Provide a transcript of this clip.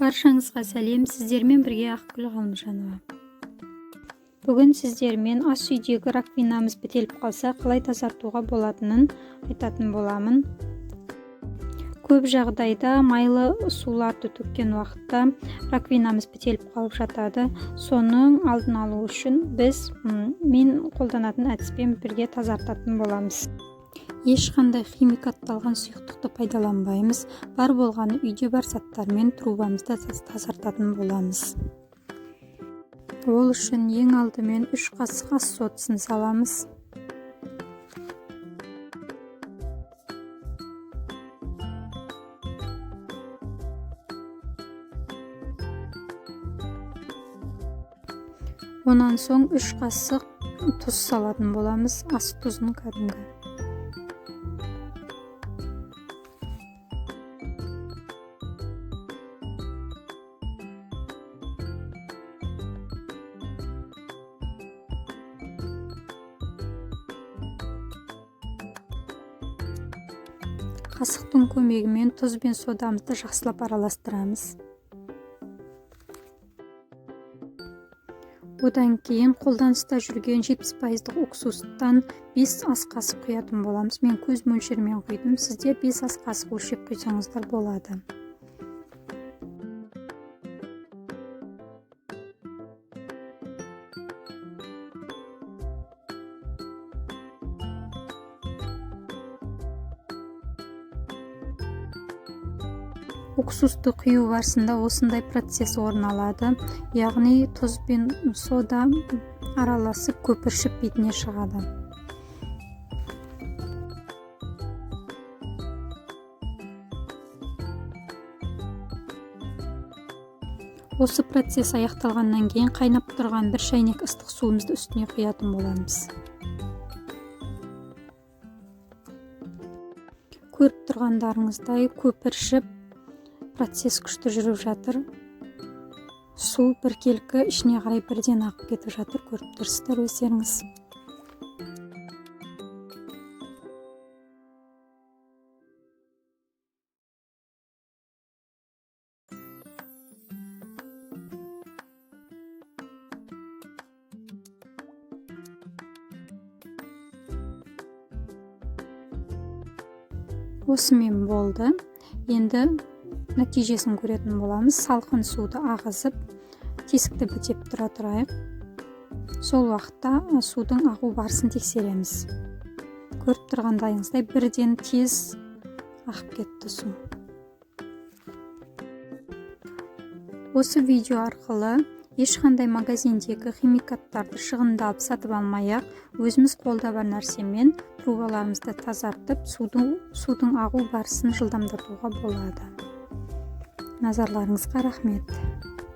Баршаңызға сәлем, сіздермен бірге Ақгүл Ғалымжанова. Бүгін сіздермен ас үйдегі раковинамыз бітеліп қалса, қалай тазартуға болатынын айтатын боламын. Көп жағдайда майлы суларды төккен уақытта раковинамыз бітеліп қалып жатады. Соның алдын алу үшін мен қолданатын әдіспен бірге тазартатын боламыз. Ешқандай химикатталған сұйықтықты пайдаланбаймыз. Бар болғаны үйде бар заттармен трубамызды тазартатын боламыз. Ол үшін ең алдымен 3 қасық ас содасын саламыз. Онан соң 3 қасық тұз салатын боламыз, ас тұзын кәдімгі. Қасықтың көмегімен тұз бен содамызды жақсылап араластырамыз. Одан кейін қолданыста жүрген 70% уксустан 5 ас қасық құятын боламыз. Мен көз мөлшермен құйдым, сізде 5 ас қасық өлшеп құйсаңыздар болады. Уксусты құю барысында осындай процесс орын алады, яғни тұз бен сода араласып көпіршіп бетіне шығады. Осы процесс аяқталғаннан кейін қайнап тұрған бір шайнек ыстық суымызды үстіне құятын боламыз. Көріп тұрғандарыңыздай көпіршіп процесс күшті жүріп жатыр. Су біркелкі ішіне қарай бірден ағып кетіп жатыр, көріп тұрсыздар өздеріңіз. Осымен болды. Енді нәтижесін көретін боламыз. Салқын суды ағызып, тесікті бітеп тұра тұрайық. Сол уақытта судың ағу барысын тексереміз. Көріп тұрғандайыңыздай бірден тез ағып кетті су. Осы видео арқылы ешқандай магазиндегі химикаттарды шығындалып сатып алмай-ақ, өзіміз қолда бар нәрсемен трубаларымызды тазартып, судың ағу барысын жылдамдатуға болады. Назарларыңызға рахмет.